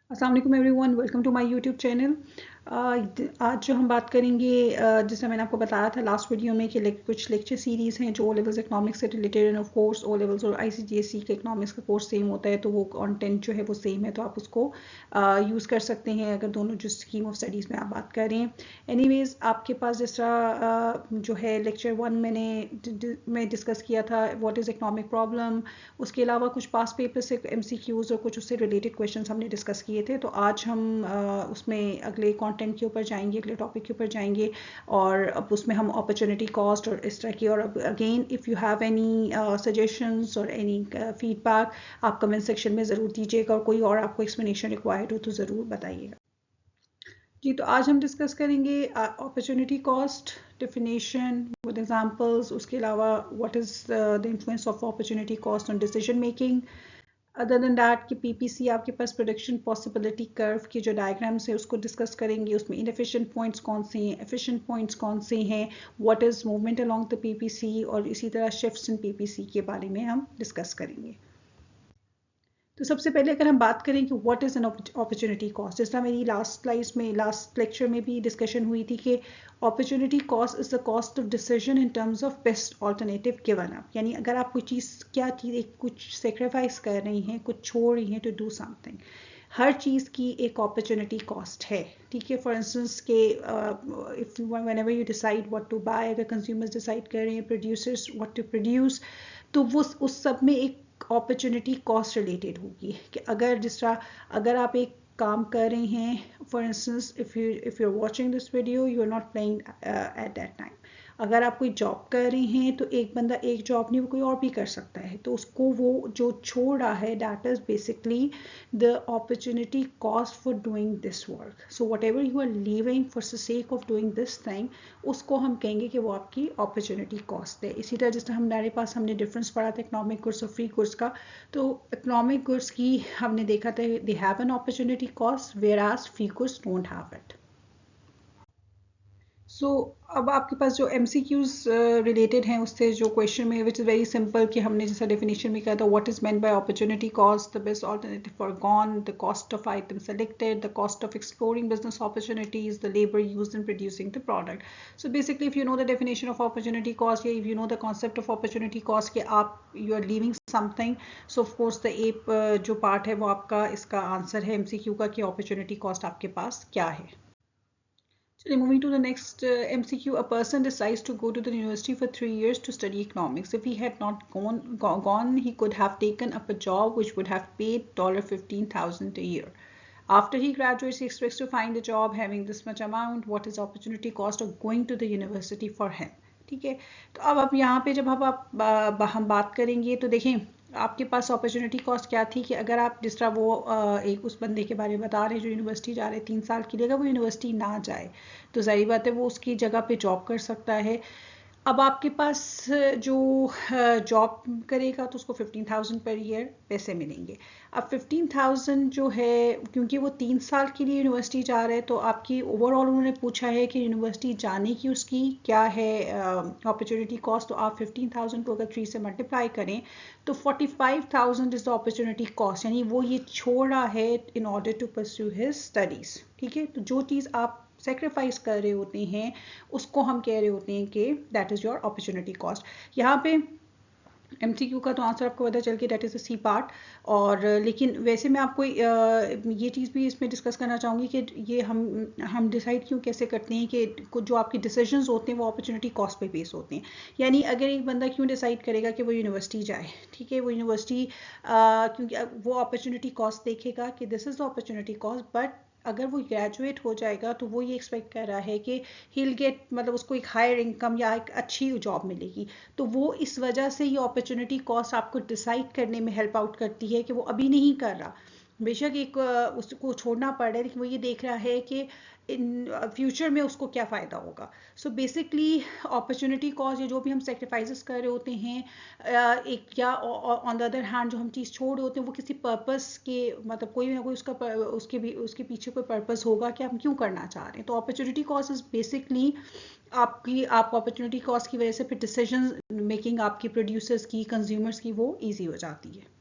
अस्सलाम वालेकुम everyone, welcome to my YouTube channel. आज जो हम बात करेंगे, जैसे मैंने आपको बताया था लास्ट वीडियो में कि कुछ लेक्चर सीरीज़ हैं जो ओ लेवल्स इकोनॉमिक्स से रिलेटेड हैं। ऑफ कोर्स ओ लेवल्स और आईसीजीएसई के इकोनॉमिक्स का कोर्स सेम होता है, तो वो कंटेंट जो है वो सेम है, तो आप उसको यूज़ कर सकते हैं अगर दोनों जो स्कीम ऑफ स्टडीज़ में आप बात कर रहे हैं। एनीवेज, आपके पास जिस तरह जो है लेक्चर 1 मैं डिस्कस किया था व्हाट इज़ इकोनॉमिक प्रॉब्लम, उसके अलावा कुछ पास पेपर से एमसीक्यूज़ और कुछ उससे रिलेटेड क्वेश्चंस हमने डिस्कस किए थे। तो आज हम उसमें अगले कंटेंट के ऊपर जाएंगे, अगले टॉपिक के ऊपर जाएंगे, और अब उसमें हम अपॉर्चुनिटी कॉस्ट और इस तरह की, और again if you have any suggestions और एनी फीडबैक आप कमेंट सेक्शन में ज़रूर दीजिएगा, और कोई और आपको एक्सप्लेनेशन रिक्वायर्ड हो तो ज़रूर बताइएगा। जी, तो आज हम डिस्कस करेंगे opportunity cost, definition with examples, उसके अलावा what is the influence of opportunity cost on decision making. Other than that कि पीपीसी आपके पास प्रोडक्शन पॉसिबिलिटी कर्व की जो डायग्राम्स है उसको डिस्कस करेंगे, उसमें इनएफिशिएंट पॉइंट्स कौन से हैं, एफिशिएंट पॉइंट्स कौन से हैं, what is movement along the PPC, और इसी तरह शिफ्ट्स इन पीपीसी के बारे में हम डिस्कस करेंगे। तो सबसे पहले अगर हम बात करें कि what is an opportunity cost, जिस तरह मेरी लास्ट स्लाइड्स में, लास्ट लेक्चर में भी डिस्कशन हुई थी कि opportunity cost is the cost of decision in terms of best alternative given up. यानी अगर आप कोई चीज़, क्या चीज़, एक कुछ सेक्रीफाइस कर रही हैं, कुछ छोड़ रही हैं टू डू समथिंग, हर चीज़ की एक अपॉर्चुनिटी कॉस्ट है। ठीक है, फॉर इंस्टेंस के if whenever you decide what to buy, अगर कंज्यूमर्स डिसाइड कर रहे हैं, प्रोड्यूसर्स व्हाट टू प्रोड्यूस, तो वो उस सब में एक अपॉर्चुनिटी कॉस्ट रिलेटेड होगी कि अगर जिस तरह अगर आप एक काम कर रहे हैं, for instance if you are watching this video, you are not playing at that time. अगर आप कोई जॉब कर रहे हैं तो एक बंदा एक जॉब नहीं, वो कोई और भी कर सकता है, तो उसको वो जो छोड़ रहा है, that is basically the opportunity cost for doing this work. So whatever you are leaving for the sake of doing this thing, उसको हम कहेंगे कि वो आपकी अपॉर्चुनिटी कॉस्ट है। इसी तरह जिस तरह हमारे पास हमने डिफरेंस पढ़ा था इकोनॉमिक गुड्स और फ्री गुड्स का, तो इकोनॉमिक गुड्स की हमने देखा था they have an opportunity cost whereas free goods don't have it. So अब आपके पास जो MCQs रिलेटेड हैं उससे जो क्वेश्चन में, विच इज़ वेरी सिंपल, कि हमने जैसा डेफिनेशन में कहा था what is meant by opportunity cost, the best alternative forgone, the cost of item selected, the cost of exploring business opportunities, the labour used in producing the product. So basically if you know the definition of opportunity cost, या if you know the concept of opportunity cost कि आप you are leaving something, so of course the a जो part है वो आपका इसका answer है MCQ का कि अपॉर्चुनिटी कॉस्ट आपके पास क्या है। Moving to the next MCQ, a person decides to go to the university for 3 years to study economics. If he had not gone, he could have taken up a job which would have paid $15,000 a year. After he graduates, he expects to find a job having this much amount. What is opportunity cost of going to the university for him? ठीक है, तो अब यहाँ पे जब हम बात करेंगे तो देखें आपके पास अपॉर्चुनिटी कॉस्ट क्या थी कि अगर आप जिस तरह वो एक उस बंदे के बारे में बता रहे हैं जो यूनिवर्सिटी जा रहे हैं 3 साल के लिए, अगर वो यूनिवर्सिटी ना जाए तो जाहिर बात है वो उसकी जगह पे जॉब कर सकता है। अब आपके पास जो जॉब करेगा तो उसको 15,000 पर ईयर पैसे मिलेंगे। अब 15,000 जो है, क्योंकि वो 3 साल के लिए यूनिवर्सिटी जा रहे हैं, तो आपकी ओवरऑल उन्होंने पूछा है कि यूनिवर्सिटी जाने की उसकी क्या है अपॉर्चुनिटी कॉस्ट, तो आप 15,000 को अगर 3 से मल्टीप्लाई करें तो 45,000 इज़ द अपॉर्चुनिटी कॉस्ट, यानी वो ये छोड़ रहा है in order to pursue his studies. ठीक है, तो जो चीज़ आप सेक्रीफाइस कर रहे होते हैं उसको हम कह रहे होते हैं कि that is your opportunity cost. यहाँ पे MCQ का तो आंसर आपको पता चल के that is a C part, और लेकिन वैसे मैं आपको ये चीज़ भी इसमें डिस्कस करना चाहूँगी कि ये हम डिसाइड क्यों कैसे करते हैं कि कुछ जो आपके डिसीजंस होते हैं वो अपॉर्चुनिटी कॉस्ट पे बेस होते हैं। यानी अगर एक बंदा क्यों डिसाइड करेगा कि वो यूनिवर्सिटी जाए, ठीक है, वो यूनिवर्सिटी क्योंकि वो अपॉर्चुनिटी कॉस्ट देखेगा कि this is the opportunity cost, but अगर वो ग्रेजुएट हो जाएगा तो वो ये एक्सपेक्ट कर रहा है कि ही विल गेट, मतलब उसको एक हायर इनकम या एक अच्छी जॉब मिलेगी, तो वो इस वजह से ये अपॉर्चुनिटी कॉस्ट आपको डिसाइड करने में हेल्प आउट करती है कि वो अभी नहीं कर रहा, बेशक एक उसको छोड़ना पड़ रहा है, लेकिन वो ये देख रहा है कि इन फ्यूचर में उसको क्या फ़ायदा होगा। सो बेसिकली अपॉर्चुनिटी कॉस्ट, या जो भी हम सेक्रीफाइसेस कर रहे होते हैं एक, या ऑन द अदर हैंड जो हम चीज़ छोड़ रहे होते हैं वो किसी पर्पस के, मतलब कोई ना कोई उसके पीछे कोई पर्पस होगा कि हम क्यों करना चाह रहे हैं। तो अपॉर्चुनिटी कॉस्ट इज़ बेसिकली आप अपॉर्चुनिटी कॉस्ट की वजह से फिर डिसीजन मेकिंग आपकी प्रोड्यूसर्स की, कंज्यूमर्स की, वो ईजी हो जाती है।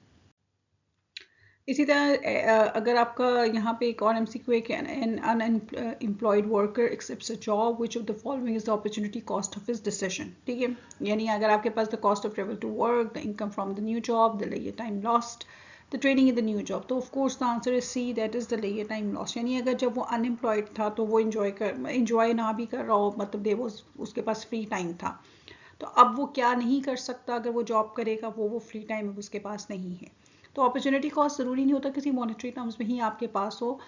इसी तरह अगर आपका यहाँ पे एक और एमसीक्यू है कि an unemployed worker accepts a job, which of the following is the opportunity cost of his decision? ठीक है, यानी अगर आपके पास the cost of travel to work, the income from the new job, the leisure time lost, the training in the new job, तो of course the answer is C, that is the leisure time lost. यानी अगर जब वो unemployed था तो वो enjoy ना भी कर रहा हो, मतलब दे वो उसके पास फ्री टाइम था, तो अब वो क्या नहीं कर सकता, अगर वो जॉब करेगा वो फ्री टाइम उसके पास नहीं है। तो अपॉर्चुनिटी कॉस्ट ज़रूरी नहीं होता किसी मॉनेटरी टर्म्स में ही आपके पास हो।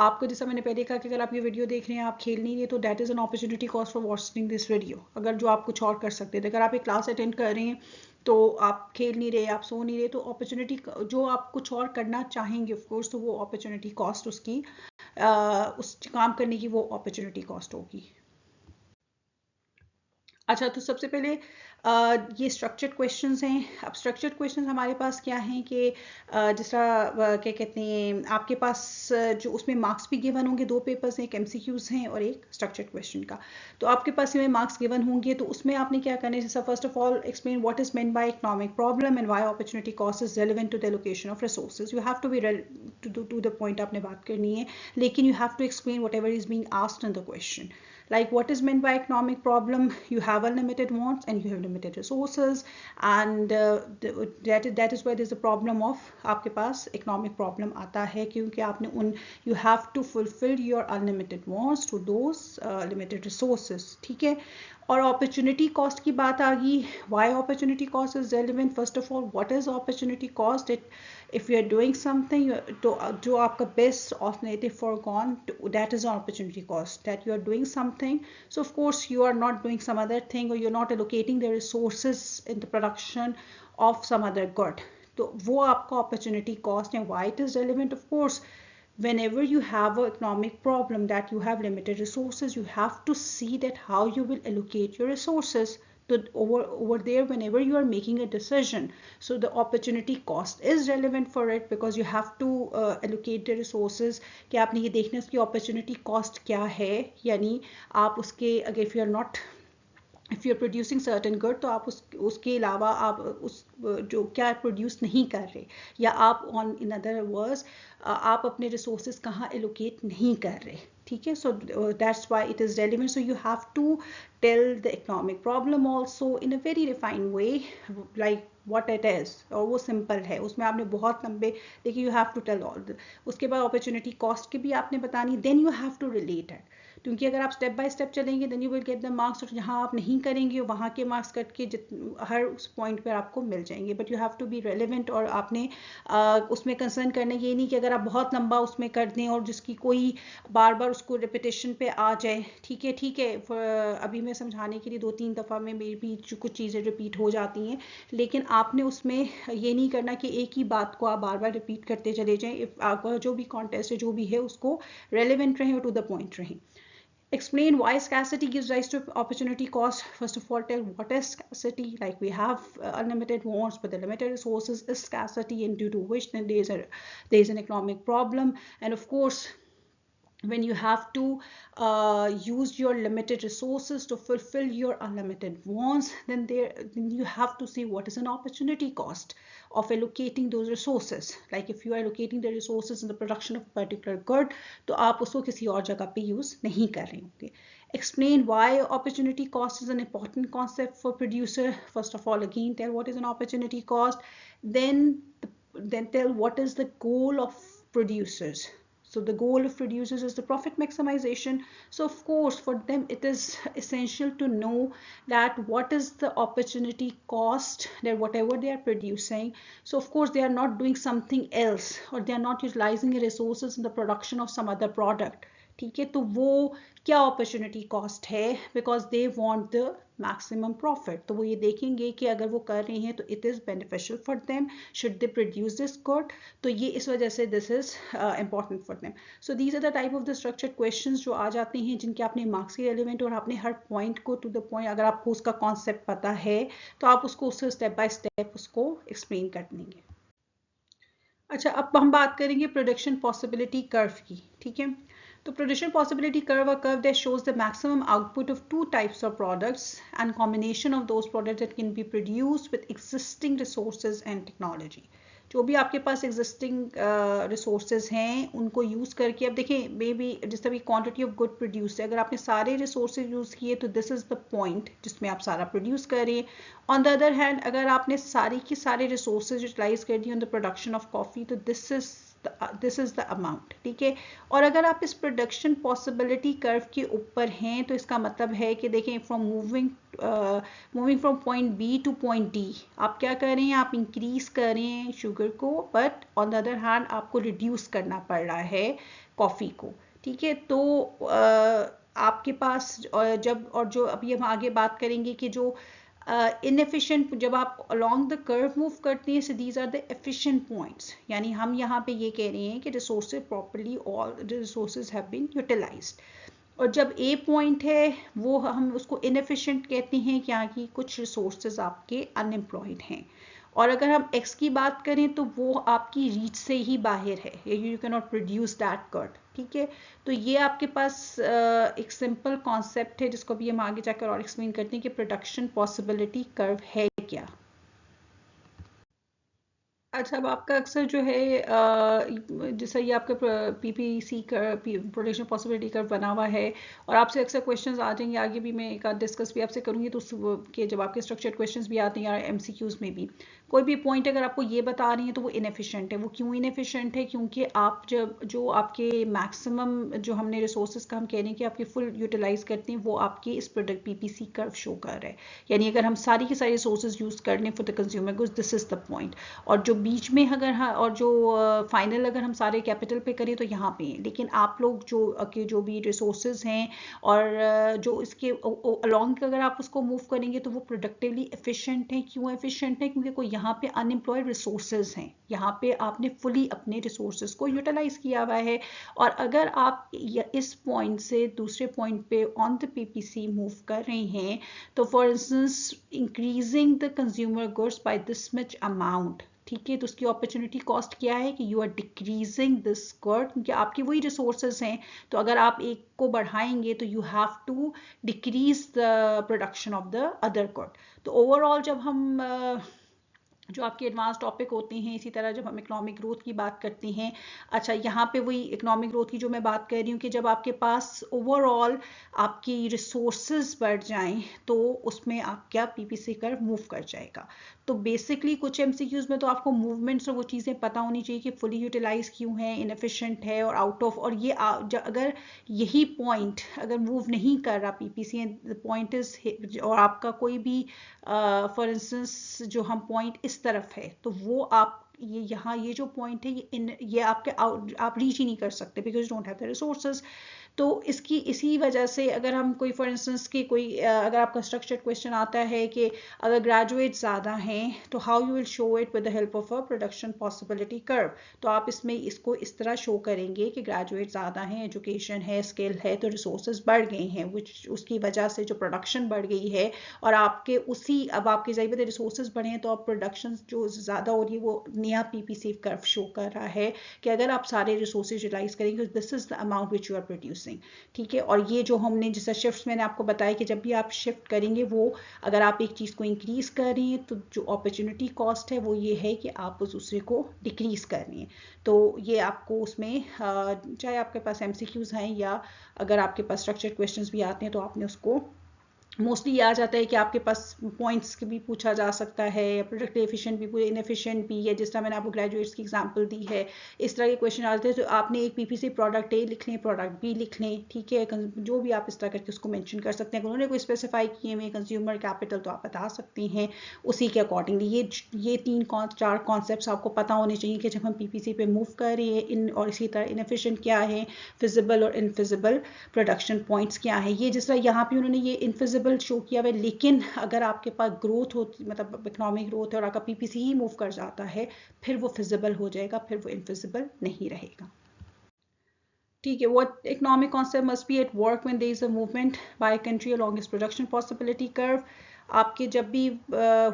आपको जैसा मैंने पहले कहा कि अगर आप ये वीडियो देख रहे हैं, आप खेल नहीं रहे, तो that is an opportunity cost for watching this video. अगर जो आप कुछ और कर सकते थे, अगर आप एक क्लास अटेंड कर रहे हैं तो आप खेल नहीं रहे, आप सो नहीं रहे, तो अपॉर्चुनिटी जो आप कुछ और करना चाहेंगे ऑफकोर्स, तो वो अपॉर्चुनिटी कॉस्ट उसकी उस काम करने की वो अपॉर्चुनिटी कॉस्ट होगी। अच्छा, तो सबसे पहले ये स्ट्रक्चर्ड क्वेश्चंस हैं। अब स्ट्रक्चर्ड क्वेश्चंस हमारे पास क्या हैं कि जिस तरह क्या कहते हैं, आपके पास जो उसमें मार्क्स भी गिवन होंगे, 2 पेपर्स हैं, एक एमसीक्यूज हैं और एक स्ट्रक्चर्ड क्वेश्चन का। तो आपके पास इसमें मार्क्स गिवन होंगे, तो उसमें आपने क्या करना है, जैसा first of all explain what is meant by economic problem and why opportunity cost is relevant to the allocation of resources. You have to be to the point आपने बात करनी है, लेकिन you have to explain whatever is being asked in the question. Like what is meant by economic problem? You have unlimited wants and you have limited resources, and that is why there's a problem of आपके पास economic problem आता है, क्योंकि आपने उन you have to fulfill your unlimited wants to those limited resources. ठीक है, और opportunity cost की बात आ गई। Why opportunity cost is relevant? First of all, what is opportunity cost? It if you are doing something, तो जो आपका best alternative forgone, that is opportunity cost, that you are doing something, so of course you are not doing some other thing, or you're not allocating the resources in the production of some other good, तो वो आपका opportunity cost है। Why it is relevant? Of course, whenever you have an economic problem that you have limited resources, you have to see that how you will allocate your resources to over there whenever you are making a decision. So the opportunity cost is relevant for it, because you have to allocate the resources कि आपने ये देखना है उसकी opportunity cost क्या है, यानी आप उसके अगर if you are not if you are producing certain good, तो आप उसके अलावा आप उस जो क्या प्रोड्यूस नहीं कर रहे, या आप ऑन इन अदर वर्ड्स आप अपने रिसोर्सेज कहाँ एलोकेट नहीं कर रहे। ठीक है, so that's why it is relevant. So you have to tell the economic problem also in a very refined way, like what it is, और वो सिंपल है, उसमें आपने बहुत लंबे, देखिए you have to tell all. उसके बाद अपॉर्चुनिटी कॉस्ट की भी आपने बतानी, then you have to relate it, क्योंकि अगर आप स्टेप बाय स्टेप चलेंगे then you will get the marks, और जहाँ आप नहीं करेंगे वहाँ के मार्क्स कट के हर उस पॉइंट पर आपको मिल जाएंगे। But you have to be relevant, और आपने उसमें कंसर्न करना ये नहीं कि अगर आप बहुत लंबा उसमें कर दें और जिसकी कोई बार बार उसको रिपीटेशन पे आ जाए। ठीक है, ठीक है, अभी मैं समझाने के लिए 2-3 दफ़ा में मेरी भी कुछ चीज़ें रिपीट हो जाती हैं, लेकिन आपने उसमें ये नहीं करना कि एक ही बात को आप बार बार रिपीट करते चले जाएं। इफ आपका जो भी कॉन्टेस्ट है, जो भी है, उसको रेलिवेंट रहें और टू द पॉइंट रहें। Explain why scarcity gives rise to opportunity cost. First of all, tell what is scarcity. Like we have unlimited wants, but the limited resources is scarcity, and due to which then there is an economic problem. And of course, when you have to use your limited resources to fulfill your unlimited wants, then you have to see what is an opportunity cost of allocating those resources. Like if you are allocating the resources in the production of a particular good, तो आप उसको किसी और जगह पे use नहीं कर रहे होंगे। Explain why opportunity cost is an important concept for producer. First of all, again tell what is an opportunity cost, then tell what is the goal of producers. So the goal of producers is the profit maximization. So of course for them it is essential to know that what is the opportunity cost, that whatever they are producing, so of course they are not doing something else, or they are not utilizing the resources in the production of some other product. ठीक है, तो वो क्या opportunity cost है, because they want the maximum profit. तो वो ये देखेंगे कि अगर वो कर रहे हैं तो it is beneficial for them, should they produce this good, तो ये इस वजह से this is important for them. So these are the type of the structured questions जो आ जाते हैं, जिनके आपने मार्क्स के रेलिवेंट, और आपने हर पॉइंट को टू द पॉइंट, अगर आपको उसका कॉन्सेप्ट पता है तो आप उसको उससे स्टेप बाय स्टेप उसको एक्सप्लेन कर देंगे। अच्छा, अब हम बात करेंगे प्रोडक्शन पॉसिबिलिटी कर्व की। ठीक है, तो production possibility curve, a curve that shows the maximum output of two types of products and combination of those products that can be produced with existing resources and technology. जो भी आपके पास existing resources हैं उनको use करके, अब देखिए may be जिस तरह क्वांटिटी ऑफ गुड प्रोड्यूस है, अगर आपने सारे रिसोर्सेज यूज़ किए तो दिस इज़ द पॉइंट जिसमें आप सारा प्रोड्यूस करें। ऑन द अदर हैंड अगर आपने सारी की सारे रिसोर्सेज यूटिलाइज कर दिए on the production of coffee, तो दिस इज़ द अमाउंट, ठीक है। और अगर आप इस प्रोडक्शन पॉसिबिलिटी कर्व के ऊपर हैं तो इसका मतलब है कि देखें from moving from point B to point D, आप क्या करें, आप इंक्रीज करें शुगर को, but on the other hand आपको रिड्यूस करना पड़ रहा है कॉफ़ी को, ठीक है। तो आपके पास जब, और जो अभी हम आगे बात करेंगे कि जो इनएफिशिएंट, जब आप अलोंग द कर्व मूव करते हैं, so these are the efficient points, यानी हम यहाँ पे ये कह रहे हैं कि resources properly, all resources have been utilized. और जब ए पॉइंट है वो हम उसको इनएफिशिएंट कहते हैं, क्या कि कुछ रिसोर्सेज आपके अनएम्प्लॉयड हैं। और अगर हम एक्स की बात करें तो वो आपकी रीच से ही बाहर है, you can not produce that curve, ठीक है। तो ये आपके पास एक सिंपल कॉन्सेप्ट है जिसको भी हम आगे जाकर और एक्सप्लेन करते हैं कि प्रोडक्शन पॉसिबिलिटी कर्व है क्या। अच्छा, अब आपका अक्सर जो है जैसा ये आपका पीपीसी का प्रोडक्शन पॉसिबिलिटी कर्व बना हुआ है, और आपसे अक्सर क्वेश्चंस आ जाएंगे, आगे भी मैं एक आध डिस्कस भी आपसे करूंगी, तो के जब आपके स्ट्रक्चर्ड क्वेश्चंस भी आते हैं या एमसीक्यूज में भी कोई भी पॉइंट अगर आपको ये बता रही है तो वो इनएफिशिएंट है। वो क्यों इनएफिशिएंट है? क्योंकि आप जब जो आपके मैक्सिमम जो हमने रिसोर्सेज का हम कह रहे हैं कि आपके फुल यूटिलाइज करते हैं, वो आपके इस प्रोडक्ट पीपीसी कर्व शो कर रहा है। यानी अगर हम सारी की सारी रिसोर्सेज यूज कर लें for the consumer goods, this is the point. और जो बीच में अगर और जो फाइनल अगर हम सारे कैपिटल पे करें तो यहाँ पे हैं। लेकिन आप लोग जो के जो भी रिसोर्सेज हैं और जो इसके अलोंग अगर आप उसको मूव करेंगे तो वो प्रोडक्टिवली एफिशिएंट है। क्यों एफिशिएंट है? क्योंकि कोई यहाँ पे अनएम्प्लॉयड रिसोर्सेज हैं, यहाँ पे आपने फुली अपने रिसोर्सेज को यूटिलाइज किया हुआ है। और अगर आप इस पॉइंट से दूसरे पॉइंट पे ऑन द पीपीसी मूव कर रहे हैं, तो for instance increasing the consumer goods by this much amount, ठीक है, तो उसकी अपॉर्चुनिटी कॉस्ट क्या है कि you are decreasing this curve, क्योंकि आपके वही रिसोर्सेज हैं। तो अगर आप एक को बढ़ाएंगे तो you have to decrease the production of the other curve. तो ओवरऑल जब हम जो आपके एडवांस टॉपिक होते हैं, इसी तरह जब हम इकोनॉमिक ग्रोथ की बात करते हैं, अच्छा यहाँ पे वही इकोनॉमिक ग्रोथ की जो मैं बात कर रही हूँ कि जब आपके पास ओवरऑल आपकी रिसोर्सेज बढ़ जाएं तो उसमें आप क्या पीपीसी कर्व मूव कर जाएगा। तो बेसिकली कुछ एमसीक्यूज में तो आपको मूवमेंट्स और वो चीज़ें पता होनी चाहिए कि फुली यूटिलाइज क्यों है, इनएफिशिएंट है और आउट ऑफ, और ये अगर यही पॉइंट अगर मूव नहीं कर रहा पीपीसी, पॉइंट इज, और आपका कोई भी फॉर इंस्टेंस जो हम पॉइंट इस तरफ है, तो वो आप ये यहाँ ये जो पॉइंट है ये आपके आप रीच ही नहीं कर सकते because don't have the resources. तो इसकी इसी वजह से अगर हम कोई फॉर इंस्टेंस की कोई अगर आपका स्ट्रक्चर्ड क्वेश्चन आता है कि अगर ग्रेजुएट ज़्यादा हैं तो how you will show it with the help of a production possibility curve, तो आप इसमें इसको इस तरह शो करेंगे कि ग्रेजुएट ज़्यादा हैं, एजुकेशन है, स्किल है, तो रिसोर्सेज बढ़ गए हैं, विच उसकी वजह से जो प्रोडक्शन बढ़ गई है। और आपके उसी अब आपके ज़रिए रिसोर्सेज बढ़े हैं तो अब प्रोडक्शन जो ज़्यादा हो रही है वो नया पीपीसी कर्व शो कर रहा है कि अगर आप सारे रिसोर्सेज यूटिलाइज करेंगे, this is the amount which you are producing, ठीक है। और ये जो हमने जैसा शिफ्ट मैंने आपको बताया कि जब भी आप शिफ्ट करेंगे, वो अगर आप एक चीज़ को इंक्रीज कर रहे हैं तो जो अपॉर्चुनिटी कॉस्ट है वो ये है कि आप उस दूसरे को डिक्रीज कर रहे हैं। तो ये आपको उसमें चाहे आपके पास एमसीक्यूज हैं या अगर आपके पास स्ट्रक्चर्ड क्वेश्चंस भी आते हैं तो आपने उसको मोस्टली आ जाता है कि आपके पास पॉइंट्स भी पूछा जा सकता है, या प्रोडक्ट एफिशिएंट भी पूरे इनएफिशिएंट भी, या जिस तरह मैंने आपको ग्रेजुएट्स की एग्जांपल दी है, इस तरह के क्वेश्चन आते हैं। तो आपने एक पीपीसी प्रोडक्ट ए लिख लें, प्रोडक्ट बी लिख लें, ठीक है, जो भी आप इस तरह करके उसको मेंशन कर सकते हैं। अगर उन्होंने कोई स्पेसिफाई किए हुए कंज्यूमर कैपिटल तो आप बता सकते हैं उसी के अकॉर्डिंगली। ये चार कॉन्सेप्ट आपको पता होने चाहिए कि जब हम पीपीसी पे मूव कर रहे हैं इन, और इसी तरह इनएफिशिएंट क्या है, फिजिबल और इनफिजिबल प्रोडक्शन पॉइंट्स क्या है। ये जिस तरह यहाँ पे उन्होंने ये इनफिजिबल शो किया हुआ, लेकिन अगर आपके पास ग्रोथ होती, मतलब इकोनॉमिक ग्रोथ है और आपका पीपीसी ही मूव कर जाता है, फिर वो फिजिबल हो जाएगा, फिर वो इनफिजिबल नहीं रहेगा, ठीक है। What economic concept must be at work when there is a movement by a country along its production possibility curve? आपके जब भी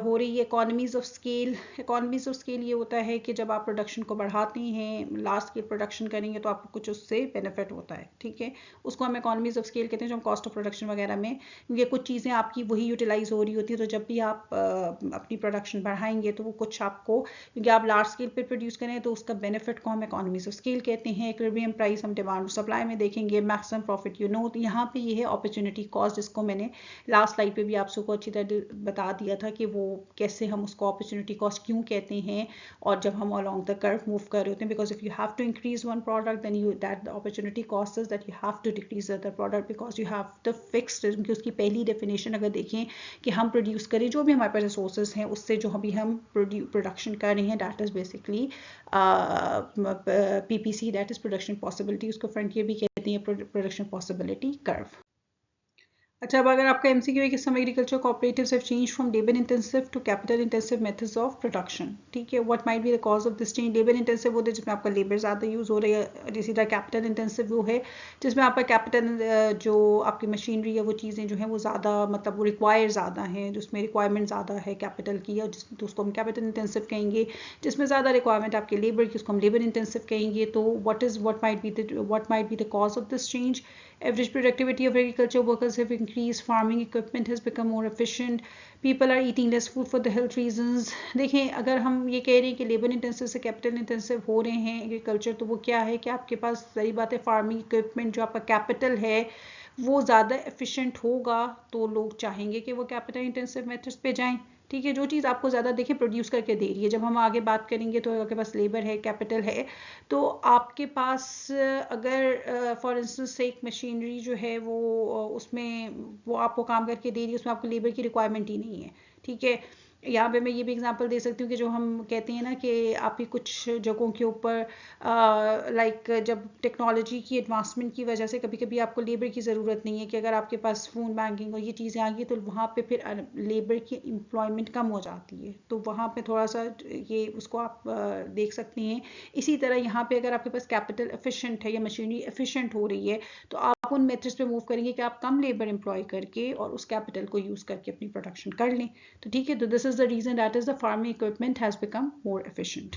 हो रही है इकोनॉमीज ऑफ स्केल ये होता है कि जब आप प्रोडक्शन को बढ़ाते हैं, लार्ज स्केल प्रोडक्शन करेंगे तो आपको कुछ उससे बेनिफिट होता है, ठीक है, उसको हम इकोनॉमीज ऑफ स्केल कहते हैं, जो हम कॉस्ट ऑफ प्रोडक्शन वगैरह में, क्योंकि कुछ चीज़ें आपकी वही यूटिलाइज हो रही होती है, तो जब भी आप अपनी प्रोडक्शन बढ़ाएंगे तो वो कुछ आपको, क्योंकि आप लार्ज स्केल पे प्रोड्यूस करें तो उसका बेनिफिट को हम इकोनॉमीज ऑफ स्केल कहते हैं। इक्विलिब्रियम प्राइस हम डिमांड और सप्लाई में देखेंगे, मैक्सिमम प्रॉफिट तो यहाँ पे ये है अपॉर्चुनिटी कॉस्ट, जिसको मैंने लास्ट स्लाइड पे भी आप सबको अच्छी तरह बता दिया था कि वो कैसे हम उसको अपॉर्चुनिटी कॉस्ट क्यों कहते हैं, और जब हम अलोंग द कर्व मूव कर रहे होते हैं, because if you have to increase one product then you that the opportunity cost is that you have to decrease other product, because you have the fixed, क्योंकि उसकी पहली definition अगर देखें कि हम प्रोड्यूस करें जो भी हमारे पास रिसोर्सेज हैं उससे जो अभी हम प्रोडक्शन कर रहे हैं, that is basically PPC, that is production possibility, उसको फ्रंटियर भी कहते हैं, प्रोडक्शन पॉसिबिलिटी कर्व। अच्छा, अब अगर आपका MCQ है कि some agriculture cooperatives have changed from labour intensive to capital intensive methods of production, ठीक है, what might be the cause of this change. Labour intensive होता है जिसमें आपका लेबर ज़्यादा यूज़ हो रही है, इसी तरह कैपिटल इंटेंसिव वो है जिसमें आपका कैपिटल जो आपकी मशीनरी है वो चीज़ें जो हैं वो ज़्यादा, मतलब वो रिक्वायर ज़्यादा हैं, जिसमें रिक्वायरमेंट ज़्यादा है कैपिटल की, और तो उसको हम कैपिटल इंटेंसिव कहेंगे। जिसमें ज़्यादा रिक्वायरमेंट आपके लेबर की उसको हम लेबर इंटेंसिव कहेंगे। तो what might be the cause of this change. Average productivity of agriculture workers have increased. Farming equipment has become more efficient. People are eating less food for the health reasons. देखें, अगर हम ये कह रहे हैं कि लेबर इंटेंसिव से capital intensive हो रहे हैं एग्रीकल्चर, तो वो क्या है कि आपके पास सही बात है, फार्मिंग इक्विपमेंट जो आपका कैपिटल है वो ज़्यादा एफिशिएंट होगा, तो लोग चाहेंगे कि वो कैपिटल इंटेंसिव मेथड्स पे जाएं, ठीक है, जो चीज़ आपको ज़्यादा देखें प्रोड्यूस करके दे रही है। जब हम आगे बात करेंगे तो आपके पास लेबर है, कैपिटल है, तो आपके पास अगर फॉर इंस्टेंस एक मशीनरी जो है वो उसमें वो आपको काम करके दे रही है, उसमें आपको लेबर की रिक्वायरमेंट ही नहीं है, ठीक है। यहाँ पे मैं ये भी एग्जांपल दे सकती हूँ कि जो हम कहते हैं ना कि आप ही कुछ जगहों के ऊपर लाइक जब टेक्नोलॉजी की एडवांसमेंट की वजह से कभी कभी आपको लेबर की ज़रूरत नहीं है, कि अगर आपके पास फ़ोन बैंकिंग और ये चीज़ें आ गई तो वहाँ पे फिर लेबर की एम्प्लॉयमेंट कम हो जाती है, तो वहाँ पे थोड़ा सा ये उसको आप देख सकते हैं। इसी तरह यहाँ पे अगर आपके पास कैपिटल एफिशिएंट है या मशीनरी एफिशिएंट हो रही है, तो आप उन मेथड्स पे मूव करेंगे कि आप कम लेबर एम्प्लॉय करके और उस कैपिटल को यूज़ करके अपनी प्रोडक्शन कर लें, तो ठीक है। तो this is the reason that is the farming equipment has become more efficient.